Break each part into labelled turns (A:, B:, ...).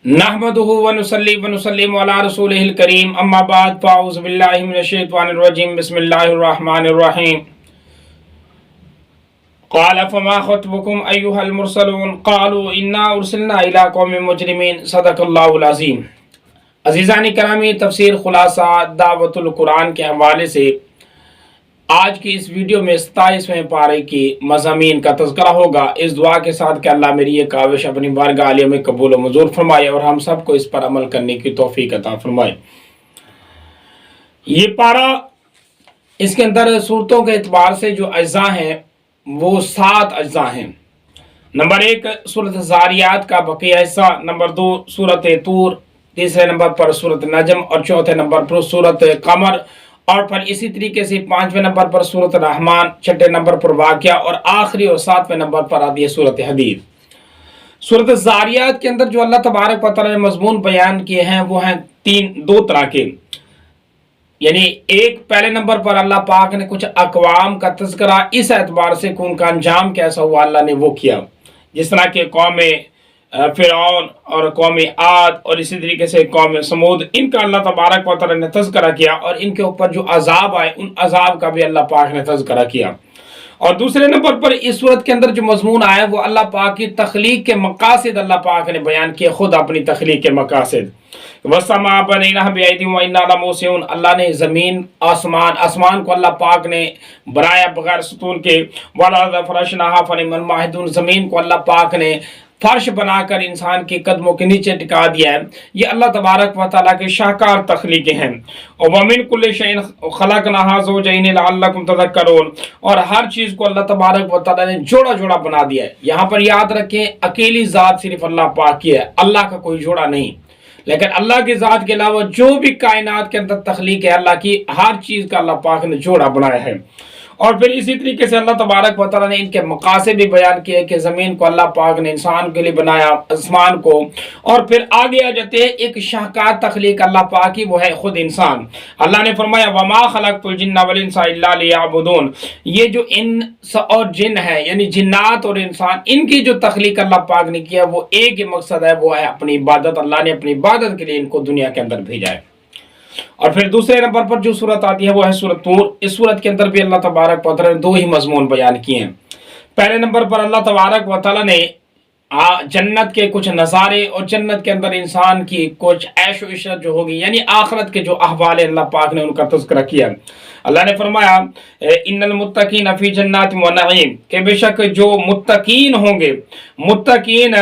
A: नहमदुहु व नुसल्ली व नुसल्लिमु अला रसूलिहिल करीम अम्मा बाद फ़अऊज़ु बिल्लाहि मिनश शैतानिर रजीम बिस्मिल्लाहिर रहमानिर रहीम क़ाल फ़मा ख़त्बुकुम अय्युहल मुरसलून क़ालू इन्ना उरसिलना इला क़ौमिन मुजरिमीन सदक़ल्लाहुल अज़ीम। अज़ीज़ानी करामी, तफ़सीर खुलासा दावतुल कुरान के हवाले से आज की इस वीडियो में 27वें पारे की मज़ामीन का तज़किरा होगा, इस दुआ के साथ कि अल्लाह मेरी ये काविश अपनी बारगाह आलिया में कबूल व मंजूर फरमाए और हम सबको इस पर अमल करने की तौफीक अता फरमाए। ये पारा, इसके अंदर सूरतों के एतबार से जो अज्जा हैं वो 7 अज्जा हैं। नंबर 1 सूरत ज़ारियात का बकिया हिस्सा, नंबर 2 सूरत तूर, तीसरे नंबर पर सूरत नजम और चौथे नंबर पर सूरत कमर, और फिर इसी तरीके से 5वें नंबर पर सूरत रहमान, 6ठे नंबर पर वाक़िया और आखिरी और 7वें नंबर पर आती है सूरत हदीद। सूरत ज़ारियात के अंदर जो अल्लाह तबारक व तआला ने मज़मून बयान किए हैं वो हैं दो तरह के। यानी एक, पहले नंबर पर अल्लाह पाक ने कुछ अक़वाम का तज़किरा इस एतबार से कि उनका अंजाम कैसा हुआ अल्लाह ने वो किया, जिस तरह के कौम फ़िरऔन और कौम आद और इसी तरीके से कौम समूद, इनका अल्लाह तबारक व तआला ने तज़किरा किया और इनके ऊपर जो अजाब आए उन अजाब का भी अल्लाह पाक ने तज़किरा किया। और दूसरे नंबर पर इस सूरत के अंदर जो मज़मून आया वो अल्लाह पाक की तख्लीक के मकासिद अल्लाह पाक ने बयान किए, खुद अपनी तख्लीक के मकासिद। वस्समा बनैनाहा बिअयदिन व इन्ना लमूसिऊन, अल्लाह ने ज़मीन आसमान को अल्लाह पाक ने बनाया बगैर सतून के। वल फरशनाहा फनिअमल माहिदून, ज़मीन को अल्लाह पाक ने फर्श बनाकर इंसान के कदमों के नीचे टिका दिया है। ये अल्लाह तबारक व तआला के शाहकार तख्लीक़ें हैं। और वमिन कुल्लि शैइन खलक़नाहा ज़ौजैन लअल्लकुम तज़क्करून, और हर चीज़ को अल्लाह तबारक व तआला ने जोड़ा जोड़ा बना दिया है। यहाँ पर याद रखें, अकेली ज़ात सिर्फ अल्लाह पाक की है, अल्लाह का कोई जोड़ा नहीं। लेकिन अल्लाह की ज़ात के अलावा जो भी कायनात के अंदर तख्लीक है अल्लाह की, हर चीज़ का अल्लाह पाक ने जोड़ा बनाया है। और फिर इसी तरीके से अल्लाह तबारक व तआला ने इनके मकासद भी बयान किए कि ज़मीन को अल्लाह पाक ने इंसान के लिए बनाया, आसमान को, और फिर आगे आ जाते हैं एक शाहकार तख्लीक अल्लाह पाक की, वो है खुद इंसान। अल्लाह ने फरमाया वमा खलक़तुल जिन्ना वल इंसा इल्ला लियअबुदून, ये जो इंस और जिन है यानी जिन्नात और इंसान, इनकी जो तख्लीक अल्लाह पाक ने किया वो एक ही मकसद है, वो है अपनी इबादत। अल्लाह ने अपनी इबादत के लिए इनको दुनिया के अंदर भेजा है। और फिर दूसरे नंबर पर जो सूरत आती है वो है सूरत तूर। इस सूरत के अंदर भी अल्लाह तबारक व तआला ने 2 ही मज़मून बयान किए हैं। पहले नंबर पर अल्लाह तबारक व तआला ने जन्नत के कुछ नज़ारे और जन्नत के अंदर इंसान की कुछ ऐश व इशरत जो होगी, यानी आखिरत के जो अहवाल अल्लाह पाक ने उनका तज़किरा किया। अल्लाह ने फरमाया इन्नल मुत्तकीन फी जन्नातिन व नईम, के बेशक जो मुत्तकीन होंगे, मुत्तकीन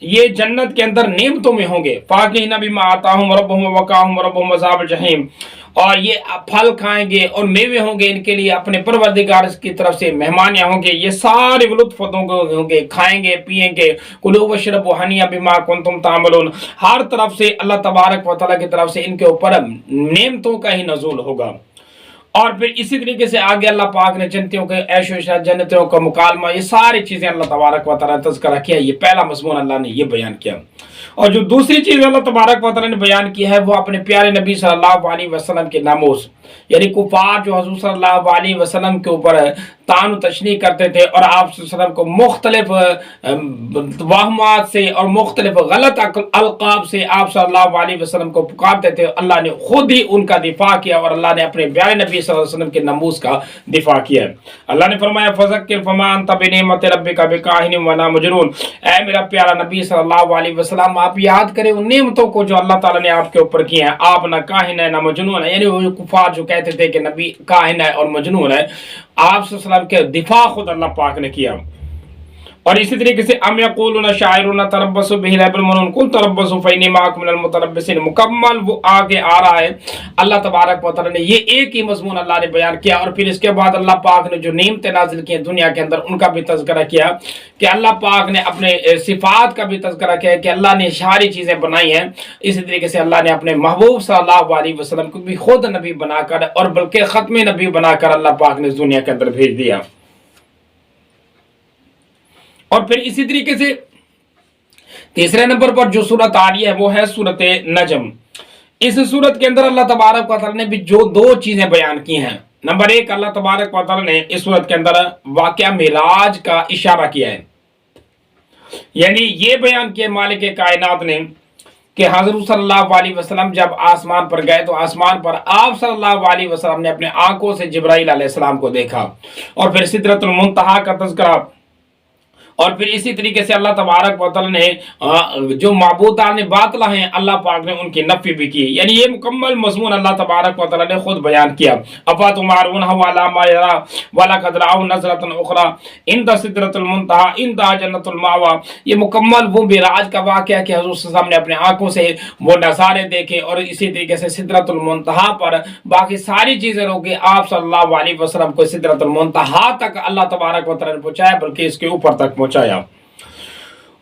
A: ये जन्नत के अंदर नेमतों में होंगे। फाकिहीन बिमा आताहुम रब्बुहुम व वक़ाहुम रब्बुहुम अज़ाबल जहीम, और ये फल खाएंगे और मेवे होंगे इनके लिए अपने परवरदिगार की तरफ से, मेहमान यहाँ होंगे, ये सारे लुत्फ़ होंगे, खाएंगे पिएंगे। कुलू वशरबू हनिया बिमा कुंतुम तामलून, हर तरफ से अल्लाह तबारक व तआला की तरफ से इनके ऊपर नेमतों का ही नज़ूल होगा। और फिर इसी तरीके से आगे अल्लाह पाक ने जन्नतियों के ऐश व इशरत, जन्नतियों का मुकालमा, ये सारी चीज़ें अल्लाह तबारक व तआला ने तज़किरा किया। ये पहला मज़मून अल्लाह ने ये बयान किया। और जो दूसरी चीज़ अल्लाह तबारक व तआला ने बयान की है वो अपने प्यारे नबी सल्लल्लाहु अलैहि वसल्लम के नामूस, यानी कुफार जो हुज़ूर सल्लल्लाहु अलैहि वसल्लम के ऊपर तान तशनी करते थे और आप वसल्लम को मुख्तलिफ वाहमात से और मुख्तलिफ गलत अलक़ाब से आप सल्लल्लाहु अलैहि वसल्लम को पुकारते थे, अल्लाह ने खुद ही उनका दिफा किया और अल्लाह ने अपने प्यारे नबी सल्लल्लाहु अलैहि वसल्लम के नमूस का दिफा किया। अल्लाह ने फरमाया फ़ज़क्किर फ़मा अंत बिनिअमति रब्बिका बिकाहिन वला मजनून, ऐ मेरा प्यारा नबी सल्लल्लाहु अलैहि वसल्लम, आप याद करें उन नेमतों को जो अल्लाह ताला ने आपके ऊपर की हैं। आप ना काहिन है ना मजनून है, यानी वो कुफार जो कहते थे कि नबी काहिन है और मजनून है, आप सल्लल्लाहु के दिफा खुद अल्लाह पाक ने किया। और इसी तरीके से अम यक़ूलून शाइरुन तरब्बसु बिही रैबुल मनून कुल तरब्बसु फ़इन्नी मअकुम मिनल मुतरब्बिसीन, मुकम्मल वो आगे आ रहा है। अल्लाह तबारक व तआला ने ये एक ही मज़मून अल्लाह ने बयान किया। और फिर इसके बाद अल्लाह पाक ने जो नेमतें नाज़िल की हैं दुनिया के अंदर उनका भी तज़किरा किया कि अल्लाह पाक ने अपने सिफ़ात का भी तज़किरा किया कि अल्लाह ने सारी चीज़ें बनाई हैं। इसी तरीके से अल्लाह ने अपने महबूब सल्लल्लाहु अलैहि वसल्लम को भी खुद नबी बनाकर और बल्कि ख़त्म नबी बनाकर अल्लाह पाक ने दुनिया के अंदर भेज दिया। और फिर इसी तरीके से तीसरे नंबर पर जो सूरत आ रही है वो है सूरत नजम। इस सूरत के अंदर अल्लाह तबारक व तआला ने भी जो 2 चीजें बयान की हैं। नंबर 1, अल्लाह तबारक व तआला ने इस सूरत के अंदर वाक़या मिराज का इशारा किया है, यानी ये बयान किया मालिक कायनात ने کہ حضرت صلی اللہ علیہ وسلم جب آسمان پر گئے تو آسمان پر آپ صلی اللہ علیہ وسلم نے اپنے آنکھوں سے جبرائیل علیہ السلام کو دیکھا، اور پھر سدرۃ المنتہا کا تذکرہ، اور پھر اسی طریقے سے اللہ تبارک و تعالی نے جو معبودان باطلہ ہیں اللہ پاک نے ان کی نفی بھی کی، یعنی یہ مکمل مضمون اللہ تبارک و تعالی نے خود بیان کیا۔ افاتمارونہ علی ما یری ولقد رأوا نظرۃ اخری عند سدرۃ المنتہی عند جنۃ المأوی، یہ مکمل وہ معراج کا واقعہ کہ حضور صلی اللہ علیہ وسلم نے اپنے آنکھوں سے وہ نظارے دیکھے، اور اسی طریقے سے سدرۃ المنتہی پر باقی ساری چیزیں روکے، آپ صلی اللہ علیہ وسلم کو سدرۃ المنتہی تک اللہ تبارک و تعالی نے پہنچایا، بلکہ اس کے اوپر تک پہنچایا۔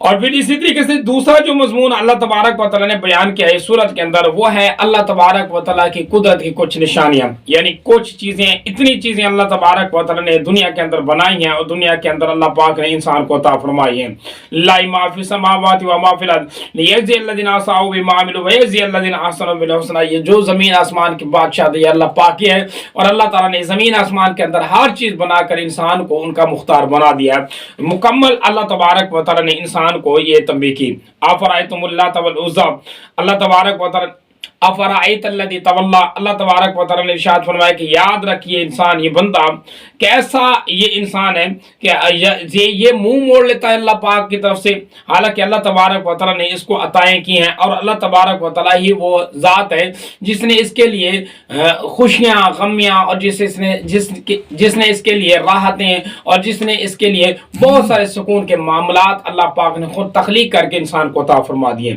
A: اور پھر اسی طریقے سے دوسرا جو مضمون اللہ تبارک و تعالی نے بیان کیا ہے اس سورت کے اندر، وہ ہے اللہ تبارک و تعالی کی قدرت کی کچھ نشانیاں، یعنی کچھ چیزیں، اتنی چیزیں اللہ تبارک و تعالی نے دنیا کے اندر بنائی ہیں، اور دنیا کے اندر اللہ پاک نے انسان کو عطا فرمائی ہیں۔ لا ما فی السماوات و ما فی الارض لیجزی الذین اساءوا بما عملوا ویجزی الذین احسنوا بالحسنى، یہ جو زمین آسمان کی بادشاہ ہے اللہ پاک ہی ہے، اور اللہ تعالی نے زمین آسمان کے اندر ہر چیز بنا کر انسان کو ان کا مختار بنا دیا ہے۔ مکمل اللہ تبارک و تعالی نے انسان کو یہ تنبیہ کی۔ افرأیتم اللات والعزی، اللہ تبارک و تعالی افرأیت الذی تولی، اللہ تبارک و تعالی نے ارشاد فرمایا کہ یاد رکھیے انسان، یہ بندہ کیسا یہ انسان ہے کہ یہ منہ موڑ لیتا ہے اللہ پاک کی طرف سے، حالانکہ اللہ تبارک و تعالی نے اس کو عطائیں کی ہیں، اور اللہ تبارک و تعالی ہی وہ ذات ہے جس نے اس کے لیے خوشیاں، غمیاں، اور جس نے اس کے لیے راحتیں، اور جس نے اس کے لیے بہت سارے سکون کے معاملات اللہ پاک نے خود تخلیق کر کے انسان کو عطا فرما دیے۔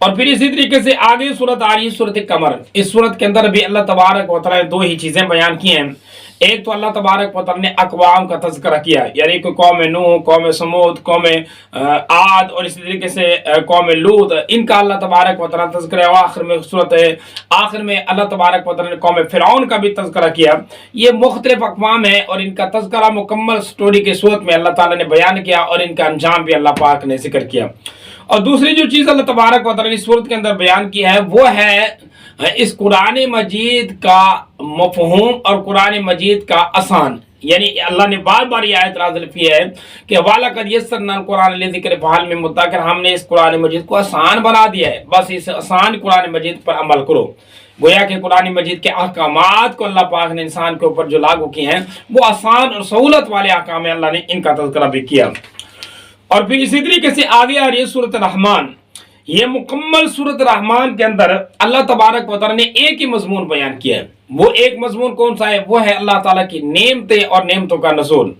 A: اور پھر اسی طریقے سے آگے صورت آ رہی ہے صورت قمر، اس صورت کے اندر بھی اللہ تبارک و تعالی نے دو ہی چیزیں بیان کی ہیں۔ ایک تو اللہ تبارک و تعالی نے اقوام کا تذکرہ کیا، یعنی کہ قوم نوح، قوم سمود، قوم عاد، اور اسی طریقے سے قوم لوط، ان کا اللہ تبارک و تعالی تذکرہ، اور آخر میں اللہ تبارک و تعالی نے قوم فرعون کا بھی تذکرہ کیا۔ یہ مختلف اقوام ہیں، اور ان کا تذکرہ مکمل سٹوری کے صورت میں اللہ تعالی نے بیان کیا، اور ان کا انجام بھی اللہ پاک نے ذکر کیا۔ اور دوسری جو چیز اللہ تبارک و تعالی نے صورت کے اندر بیان کی ہے وہ ہے اس قرآن مجید کا مفہوم اور قرآن مجید کا آسان، یعنی اللہ نے بار بار یہ آیت نازل کی ہے کہ وَلَقَدْ يَسَّرْنَا الْقُرْآنَ لِلذِّكْرِ فَهَلْ مِن مُدَّكِرٍ، ہم نے اس قرآن مجید کو آسان بنا دیا ہے، بس اس آسان قرآن مجید پر عمل کرو۔ گویا کہ قرآن مجید کے احکامات کو اللہ پاک نے انسان کے اوپر جو لاگو کیے ہیں وہ آسان اور سہولت والے احکام ہیں، اللہ نے ان کا تذکرہ بھی کیا۔ اور پھر اسی طریقے سے آگے آ رہی ہے سورۃ الرحمن، یہ مکمل سورۃ الرحمن کے اندر اللہ تبارک و تعالی نے ایک ہی مضمون بیان کیا ہے۔ وہ ایک مضمون کون سا ہے؟ وہ ہے اللہ تعالیٰ کی نعمتیں اور نعمتوں کا نزول۔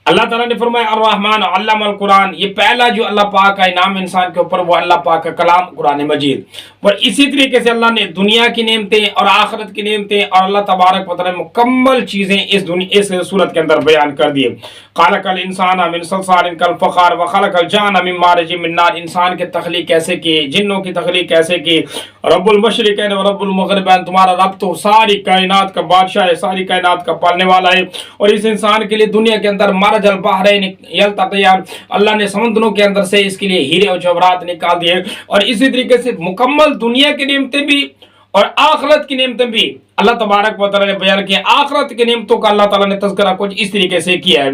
A: اللہ تعالیٰ نے فرمایا الرحمن علم القرآن، یہ پہلا جو اللہ پاک کا انعام انسان کے اوپر وہ اللہ پاک کا کلام قرآن مجید، اور اسی طریقے سے اللہ نے دنیا کی نعمتیں اور آخرت کی نعمتیں اور اللہ تبارک و تعالی نے مکمل چیزیں اس صورت کے اندر بیان کر دیے۔ خلق الانسان من صلصال کالفخار وخلق الجان من مارج من نار، انسان کی تخلیق کیسے کی، جنوں کی تخلیق کیسے کی، رب المشرقین و رب المغربین، تمہارا رب تو ساری کائنات کا بادشاہ ہے، ساری کائنات کا پالنے والا ہے، اور اس انسان کے لیے دنیا کے اندر مرج البحرین یلتقیان، اللہ نے سمندروں کے اندر سے اس کے لیے ہیرے اور جواہرات نکال دیے، اور اسی طریقے سے مکمل دنیا کی نعمتیں بھی اور آخرت کی نعمتیں بھی اللہ تبارک و تعالی نے بیان کی۔ آخرت کی نعمتوں کا اللہ تعالی نے تذکرہ کچھ اس طریقے سے کیا ہے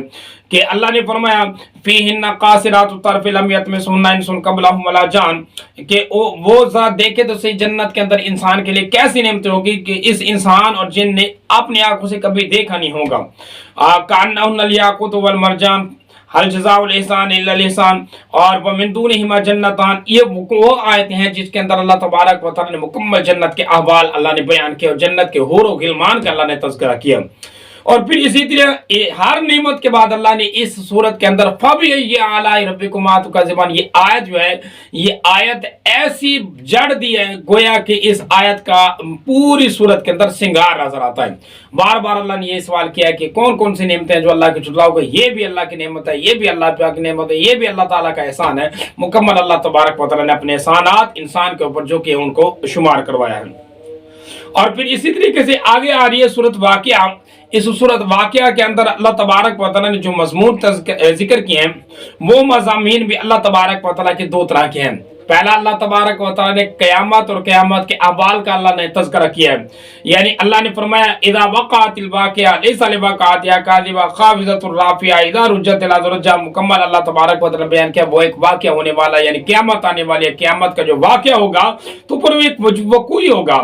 A: کہ اللہ نے فرمایا فیہن قاصرات الطرف لم یطمثہن انس قبلہم ولا جان، کہ وہ ذات دیکھے تو صحیح جنت کے اندر انسان کے لیے کیسی نعمتیں ہوگی کہ اس انسان اور جن نے اپنی آنکھوں سے کبھی دیکھا نہیں ہوگا۔ کأنہن الیاقوت والمرجان حل جزاء الاحسان الا الاحسان، اور ومن دونہما جنتان، یہ وہ آیتیں ہیں جس کے اندر اللہ تبارک و تعالی نے مکمل جنت کے احوال اللہ نے بیان کیا، اور جنت کے حور و غلمان کا اللہ نے تذکرہ کیا۔ اور پھر اسی طرح ہر نعمت کے بعد اللہ نے اس صورت کے اندر فَبِأَيِّ آلَاءِ رَبِّكُمَا تُكَذِّبَانِ، یہ آیت جو ہے یہ آیت ایسی جڑ دی ہے گویا کہ اس آیت کا پوری صورت کے اندر سنگار نظر آتا ہے۔ بار بار اللہ نے یہ سوال کیا ہے کہ کون کون سی نعمتیں ہیں جو اللہ کے جھٹلاؤ گے، یہ بھی اللہ کی نعمت ہے، یہ بھی اللہ کی نعمت ہے، یہ بھی اللہ تعالیٰ کا احسان ہے۔ مکمل اللہ تبارک و تعالیٰ نے اپنے احسانات انسان کے اوپر جو کہ ان کو شمار کروایا ہے۔ اور پھر اسی طریقے سے آگے آ رہی ہے سورۃ واقعہ، اس صورت واقعہ کے اندر اللہ تبارک و تعالی نے جو مضمون ذکر کیے ہیں وہ مضامین بھی اللہ تبارک و تعالی کے دو طرح کے ہیں۔ पहला अल्लाह तबारक व तआला ने क़यामत और क़यामत के अहवाल का अल्लाह ने तज़किरा किया है। यानी अल्लाह ने फरमाया इज़ा वक़अतिल वाक़िया लैसा लिवक़अतिहा काज़िबा ख़ाफ़िज़तुर राफ़िया इज़ा रुज्जतिल अर्ज़ु रज्जा। मुकम्मल अल्लाह तबारक व तआला ने बयान किया वो एक वाक़या होने वाला है, यानी क़यामत आने वाली है। क़यामत का जो वाक़या होगा तो पर एक वक़ू ही होगा।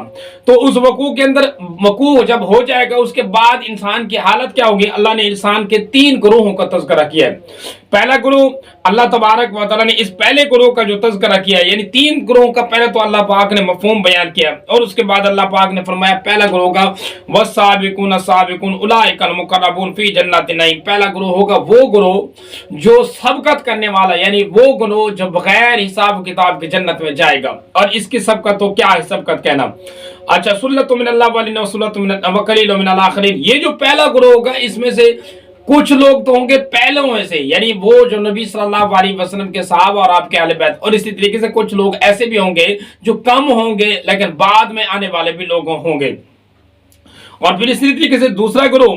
A: तो उस वक़ू के अंदर वक़ू जब हो जाएगा उसके बाद इंसान की हालत क्या होगी? अल्लाह ने इंसान के 3 ग्रोहों का तज़किरा किया है। पहला ग्रोह अल्लाह तबारक व तआला ने इस पहले ग्रोह का जो तज़किरा किया है, यानी 3 ग्रोह का पहले तो अल्लाह पाक ने मफ़हूम बयान किया और उसके बाद अल्लाह पाक ने फरमाया पहला ग्रोह का वस्साबिकून अस्साबिकून उलाइकल मुक़र्रबून फ़ी जन्नतिन नईम। पहला ग्रोह होगा वो ग्रोह जो सबकत करने वाला, यानी वो ग्रोह जो बगैर हिसाब किताब के जन्नत में जाएगा। और इसकी सबकत तो क्या है? सबकत कहना अच्छा सुल्लतुम मिनल अव्वलीन व सुल्लतुम व क़लीलुम मिनल आख़िरीन। ये जो पहला ग्रोह होगा इसमें से कुछ लोग तो होंगे पहलों में से, यानी वो जो नबी सल्लल्लाहु अलैहि वसल्लम के सहाबा और आपके अहले बैत, और इसी तरीके से कुछ लोग ऐसे भी होंगे जो कम होंगे लेकिन बाद में आने वाले भी लोग होंगे। और फिर इसी तरीके से दूसरा ग्रोह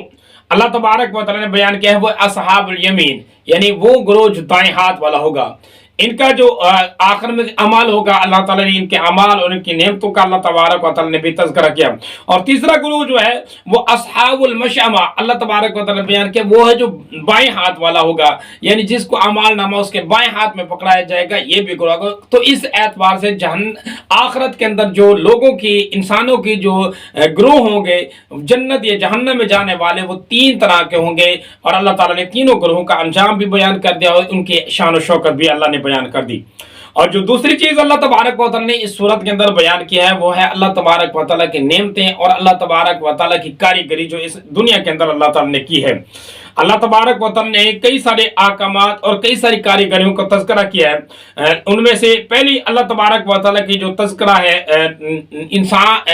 A: अल्लाह तबारक व तआला ने बयान किया है वो असहाबुल यमीन, यानी वो ग्रोह जो दाएं हाथ वाला होगा। इनका जो आखिर में अमाल होगा अल्लाह ताला ने इनके अमाल और इनकी नेमतों का अल्लाह तबारक व तआला ने भी तज़किरा किया। और तीसरा ग्रोह जो है वो अस्हाबुल मशअमा, अल्लाह तबारक व तआला ने बयान किया वो है जो बाएं हाथ वाला होगा, यानी जिसको अमाल नामा उसके बाएं हाथ में पकड़ाया जाएगा, ये भी ग्रोह। तो इस एतबार से आखिरत के अंदर जो लोगों की इंसानों की जो ग्रोह होंगे जन्नत या जहन्नम में जाने वाले वो 3 तरह के होंगे। और अल्लाह ताला ने तीनों ग्रोहों का अंजाम भी बयान कर दिया और उनकी शान और शौकत भी अल्लाह ने बयान कर दी। और जो दूसरी चीज अल्लाह तबारक व तआला ने इस सूरत के अंदर बयान किया है वो है अल्लाह तबारक व तआला की नेमतें और अल्लाह तबारक व तआला की कारीगरी जो इस दुनिया के अंदर अल्लाह ताला ने की है। अल्लाह तबारक व तआला ने कई सारे अहकामात और कई सारी कारीगरियों का तज़किरा किया है। उनमें से पहली अल्लाह तबारक व तआला की जो तज़किरा है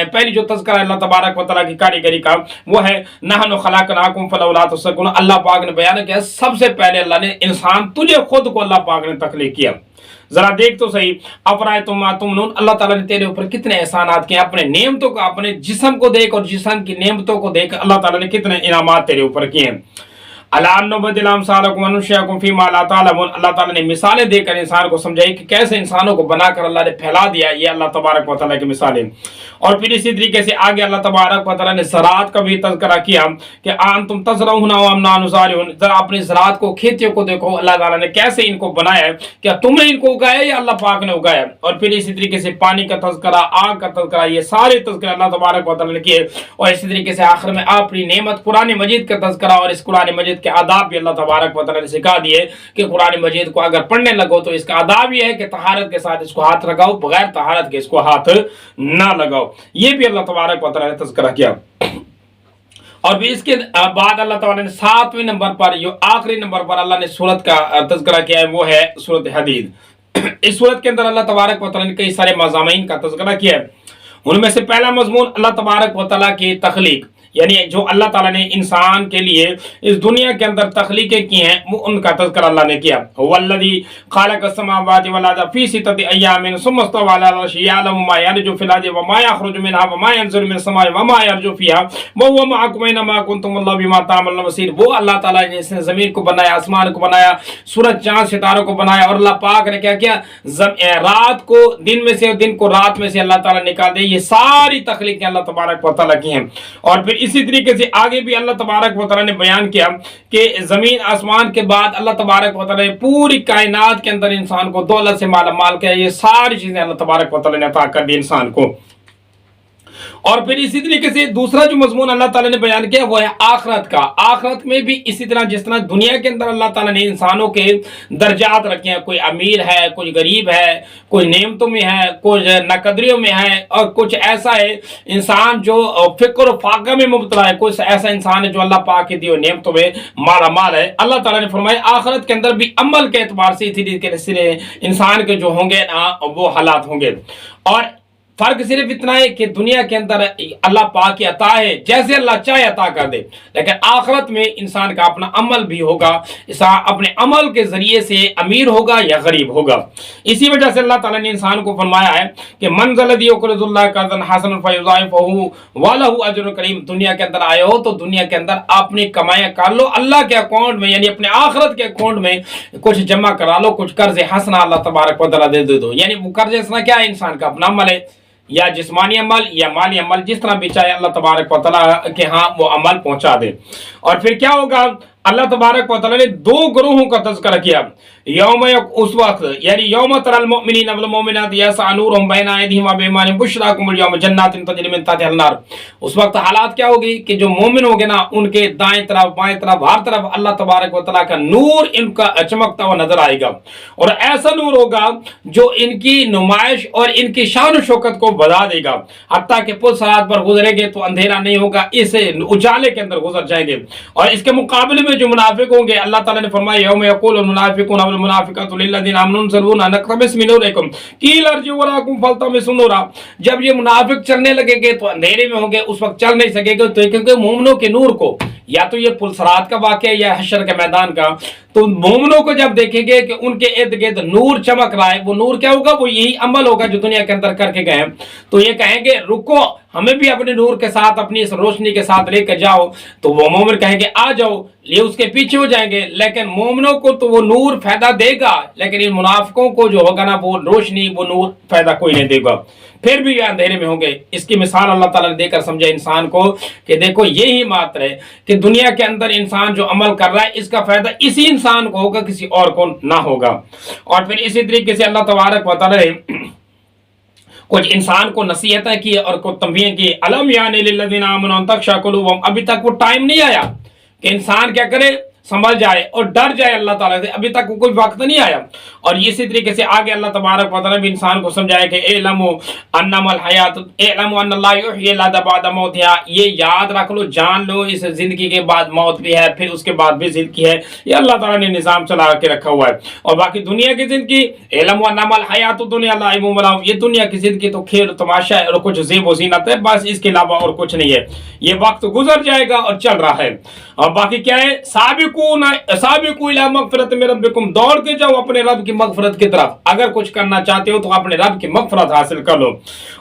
A: पहली जो तज़किरा अल्लाह तबारक व तआला की कारीगरी का वो है नहनु खलक़नाकुम फलौला तुस्सकुन। अल्लाह पाक ने बयान किया सबसे पहले अल्लाह ने इंसान तुझे खुद को अल्लाह पाक ने तख्लीक किया। जरा देख तो सही अपराय तुम अल्लाह ताला ने तेरे ऊपर कितने एहसानात किए। अपने नेमतों को, अपने जिस्म को देख और जिस्म की नेमतों को देख अल्लाह ताला ने कितने इनामात तेरे ऊपर किए हैं। अल्लाह ताला ने मिसालें देकर इंसान को समझाई कि कैसे इंसानों को बनाकर अल्लाह ने फैला दिया, ये अल्लाह तबारक व तआला की मिसालें। और फिर इसी तरीके से आगे अल्लाह तबारक व तआला ने ज़राअत का भी तज़किरा किया कि अंतुम तज़रऊना व अन्ना नुज़ारिऊन। जरा अपनी ज़राअत को, खेतियों को देखो अल्लाह ताला ने कैसे इनको बनाया है, क्या तुमने इनको उगाया या अल्लाह पाक ने उगाया। और फिर इसी तरीके से पानी का तज़किरा, आग का तज़किरा, ये सारे तज़किरा अल्लाह तबारक व तआला ने किए। और इसी तरीके से आखिर में अपनी नेमत कुरान मजीद का तज़किरा और इस कुरान मजीद के आदाब भी अल्लाह तबारक व तआला ने सिखा दिए कि कुरान मजीद को अगर पढ़ने लगो तो इसका आदाब ये है कि तहारत के साथ इसको हाथ लगाओ, बगैर तहारत के इसको हाथ ना लगाओ। ये भी अल्लाह तबारक व तआला ने तज़किरा किया। और भी इसके बाद अल्लाह ताला ने 7वें नंबर पर, जो आखिरी नंबर पर अल्लाह ने सूरत का तज़किरा किया है वो है सूरत हदीद। इस सूरत के अंदर अल्लाह तबारक व तआला ने कई सारे मज़ामीन का तज़किरा किया है। उनमें से पहला मज़मून अल्लाह तबारक व तआला की तख्लीक, यानी जो अल्लाह ताला ने इंसान के लिए इस दुनिया के अंदर तख्लीकें की हैं वो उनका तज़किरा अल्लाह ने किया। हुवल्लज़ी ख़लक़स समावाति वल अर्ज़ फ़ी सित्तति अय्यामिन सुम्मा इस्तवा अलल अर्शि यअलमु मा यलजु फ़िल अर्ज़ि व मा यख़रुजु मिन्हा व मा यनज़िलु मिनस समाइ व मा यरजु फ़ीहा व हुवा मअकुम ऐनमा कुन्तुम वल्लाहु बिमा तअमलून बसीर। वो अल्लाह ताला ने जिसने ज़मीन को बनाया, आसमान को बनाया, सूरज चाँद सितारों को बनाया, और अल्लाह पाक ने क्या किया, रात को दिन में से और दिन को रात में से अल्लाह ताला निकाल दिया। ये सारी तख्लीकें अल्लाह तबारक व तआला की हैं। और फिर इसी तरीके से आगे भी अल्लाह तबारक व तआला ने बयान किया कि जमीन आसमान के बाद अल्लाह तबारक व तआला ने पूरी कायनात के अंदर इंसान को दौलत से माला माल किया। ये सारी चीजें अल्लाह तबारक व तआला ने अता कर दी इंसान को। और फिर इसी तरीके से दूसरा जो मजमून अल्लाह ताला ने बयान किया वो है आखरत का। आखरत में भी इसी तरह जिस तरह दुनिया के अंदर अल्लाह ताला ने इंसानों के दर्जात रखे हैं, कोई अमीर है, कोई गरीब है, कोई नेमतों में है, कोई नकदरियों में है, और कुछ ऐसा है इंसान जो फिक्र फाका में मुब्तला है, कुछ ऐसा इंसान है जो अल्लाह पाक की दी हुई नेमतों में माला माल है। अल्लाह ताला ने फरमाया आखरत के अंदर भी अमल के एतबार से इसी तरीके से इंसान के जो होंगे ना वो हालात होंगे। और فرق صرف اتنا ہے کہ دنیا کے اندر اللہ پاک کی عطا ہے، جیسے اللہ چاہے عطا کر دے، لیکن آخرت میں انسان کا اپنا عمل بھی ہوگا، اپنے عمل کے ذریعے سے امیر ہوگا یا غریب ہوگا۔ اسی وجہ سے اللہ تعالیٰ نے انسان کو فرمایا ہے کہ من ذا الذی یقرض اللہ قرضا حسنا فیضاعفہ ولہ اجر کریم۔ دنیا کے اندر آئے ہو تو دنیا کے اندر اپنی کمائیاں کر لو، اللہ کے اکاؤنٹ میں یعنی اپنے آخرت کے اکاؤنٹ میں کچھ جمع کرا لو، کچھ قرض حسنا اللہ تبارک و تعالیٰ دے دو۔ یعنی وہ قرض حسنا کیا ہے؟ انسان کا اپنا عمل ہے، یا جسمانی عمل یا مالی عمل، جس طرح بھی چاہے اللہ تبارک و تعالیٰ کے ہاں وہ عمل پہنچا دے۔ اور پھر کیا ہوگا؟ اللہ تبارک و تعالیٰ نے دو گروہوں کا تذکرہ کیا، یوم اس وقت یعنی یوم تری المؤمنین والمؤمنات یسعی نورہم بین ایدیہم وبایمانہم بشراکم اليوم جنات تجری من تحتہا الانہار۔ اس وقت حالات کیا ہوگی کہ جو مومن ہوگے نا، ان کے دائیں طرف بائیں طرف ہر طرف اللہ تبارک و تعالیٰ کا نور ان کا چمکتا ہوا نظر آئے گا، اور ایسا نور ہوگا جو ان کی نمائش اور ان کی شان و شوکت کو بڑھا دے گا، حتیٰ کہ پل صراط پر گزریں گے تو اندھیرا نہیں ہوگا، اس اجالے کے اندر گزر جائیں گے۔ اور اس کے مقابلے میں جو منافق ہوں گے، اللہ تعالیٰ نے فرمایا یوم یقول المنافقون والمنافقات للذین آمنوا انظرونا نقتبس من نورکم قیل ارجعوا وراءکم فالتمسوا نورا۔ جب یہ منافق چلنے لگیں گے تو اندھیرے میں ہوں گے، اس وقت چل نہیں سکے گے، تو کیونکہ مومنوں کے نور کو، یا تو یہ پل صراط کا واقعہ یا حشر کے میدان کا، تو مومنوں کو جب دیکھیں گے کہ ان کے ارد گرد نور چمک رہا ہے، وہ نور کیا ہوگا؟ وہ یہی عمل ہوگا جو دنیا کے اندر کر کے گئے، تو یہ کہیں گے رکو، ہمیں بھی اپنے نور کے ساتھ اپنی اس روشنی کے ساتھ لے کر جاؤ، تو وہ مومن کہیں گے آ جاؤ، یہ اس کے پیچھے ہو جائیں گے۔ لیکن مومنوں کو تو وہ نور فائدہ دے گا، لیکن ان منافقوں کو جو ہوگا نا وہ روشنی، وہ نور فائدہ کوئی نہیں دے گا، پھر بھی یہ اندھیرے میں ہوں گے۔ اس کی مثال اللہ تعالیٰ نے دے کر سمجھا انسان کو کہ دیکھو یہی ماتر ہے کہ دنیا کے اندر انسان جو عمل کر رہا ہے اس کا فائدہ اسی انسان کو ہوگا، کسی اور کو نہ ہوگا۔ اور پھر اسی طریقے سے اللہ تبارک و تعالیٰ نے کچھ انسان کو نصیحتیں کی اور کچھ تنبیہیں کی، الم یعنی للذین آمنوا ان تخشع قلوبہم۔ ابھی تک وہ ٹائم نہیں آیا کہ انسان کیا کرے؟ سنبھل جائے اور ڈر جائے اللہ تعالیٰ سے، ابھی تک کوئی وقت نہیں آیا۔ اور اسی طریقے سے آگے اللہ تبارک و تعالیٰ نے بھی انسان کو سمجھایا کہ اعلموا انما الحیات اعلموا ان اللہ یحیی الارض بعد موتہا، یہ یاد رکھ لو، جان لو، اس زندگی کے بعد موت بھی ہے، پھر اس کے بعد بھی زندگی ہے، یہ اللہ تعالیٰ نے نظام چلا کے رکھا ہوا ہے۔ اور باقی دنیا کی زندگی، اعلموا انما الحیات الدنیا لعب و لہو، یہ دنیا کی زندگی تو کھیل تماشا ہے اور کچھ زیب و زینت ہے، بس اس کے علاوہ اور کچھ نہیں ہے، یہ وقت گزر جائے گا اور چل رہا ہے۔ اور باقی کیا ہے؟ سابقوا الی مغفرۃ من ربکم، دوڑ کے جاؤ اپنے رب کی مغفرت کی طرف، اگر کچھ کرنا چاہتے ہو تو اپنے رب کی مغفرت حاصل کر لو۔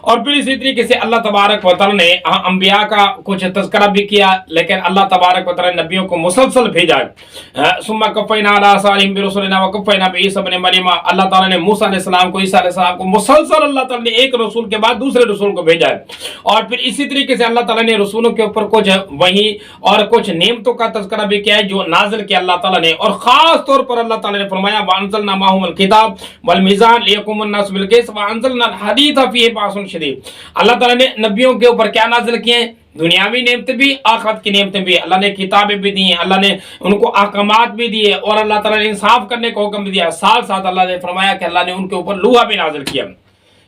A: اور پھر اسی طریقے سے اللہ تبارک و تعالیٰ نے انبیاء کا کچھ تذکرہ بھی کیا، لیکن اللہ تبارک و تعالیٰ نے نبیوں کو مسلسل بھیجا ہے۔ ثم قفینا علی آثارہم برسلنا وقفینا بعیسی ابن مریم، اللہ تعالیٰ نے موسیٰ علیہ السلام کو، عیسیٰ علیہ السلام کو مسلسل اللہ تعالیٰ نے ایک رسول کے بعد دوسرے رسول کو بھیجا ہے۔ اور پھر اسی طریقے سے اللہ تعالیٰ نے رسولوں کے اوپر کچھ وحی اور کچھ نعمتوں کا تذکرہ بھی کیا ہے جو نازل کیا اللہ تعالیٰ نے، اور خاص طور پر اللہ تعالیٰ نے فرمایا وَأَنزَلْنَا مَعَهُمُ الْكِتَابَ وَالْمِيزَانَ لِيَقُومَ النَّاسُ بِالْقِسْطِ وَأَنزَلْنَا الْحَدِيدَ فِيهِ بَأْسٌ شَدِيدٌ۔ اللہ تعالیٰ نے نبیوں کے اوپر کیا نازل کیے ہیں؟ دنیاوی نعمتیں بھی، آخرت کی نعمتیں بھی، اللہ نے کتابیں بھی دی ہیں، اللہ نے ان کو احکامات بھی دیے، اور اللہ تعالیٰ نے انصاف کرنے کا حکم بھی دیا۔ ساتھ ساتھ اللہ نے فرمایا کہ اللہ نے ان کے اوپر لوہا بھی نازل کیا۔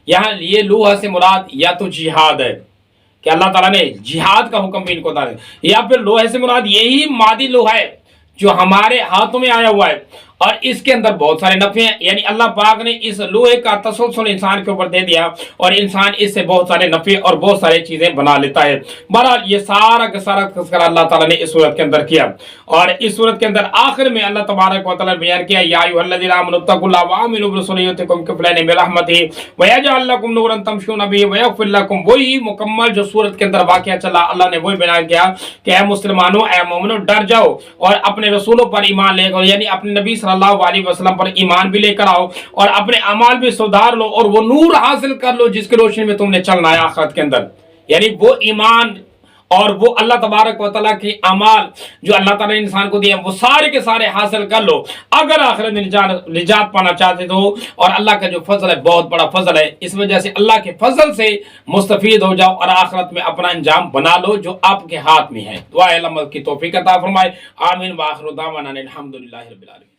A: یہاں یہ لوہا سے مراد یا تو جہاد ہے کہ اللہ تعالیٰ نے جہاد کا حکم بھی ان کو دیا، یا پھر لوہے سے مراد یہی مادی لوہا ہے جو ہمارے ہاتھوں میں آیا ہوا ہے، اور اس کے اندر بہت سارے نفع ہیں، یعنی اللہ پاک نے اس لوہے کا تسلسل انسان کے اوپر دے دیا، اور انسان اس سے بہت سارے نفع اور بہت ساری چیزیں بنا لیتا ہے۔ بہرحال یہ سارا کا سارا تذکرہ اللہ تعالیٰ نے اس صورت کے اندر کیا، اور اس صورت کے اندر آخر میں اللہ تبارک و تعالیٰ نے بیان کیا یا ایھا الذین آمنوا اتقوا اللہ وآمنوا برسولہ یؤتکم کفلین من رحمتہ ویجعل لکم نورا تمشون بہ ویغفر لکم۔ وہی مکمل جو صورت کے اندر واقعہ چلا، اللہ نے وہی بیان کیا کہ اے مسلمانوں، اے مومنوں، ڈر جاؤ اور اپنے رسولوں پر ایمان لے کر، یعنی اپنے نبی صلی اللہ علیہ وسلم پر ایمان بھی لے کر آؤ، اور اپنے اعمال بھی سدھار لو، اور وہ نور حاصل کر لو جس کی روشنی میں تم نے چلنا ہے آخرت کے اندر، یعنی وہ ایمان اور وہ اللہ تبارک و تعالیٰ کی اعمال جو اللہ تعالیٰ نے انسان کو دیا وہ سارے کے سارے حاصل کر لو اگر آخرت میں نجات پانا چاہتے ہو۔ اور اللہ کا جو فضل ہے بہت بڑا فضل ہے، اس وجہ سے اللہ کے فضل سے مستفید ہو جاؤ اور آخرت میں اپنا انجام بنا لو جو آپ کے ہاتھ میں ہے۔ دعا ہے اللہ کی توفیق عطا فرمائے، آمین، وآخر دعوانا الحمدللہ رب العالمین۔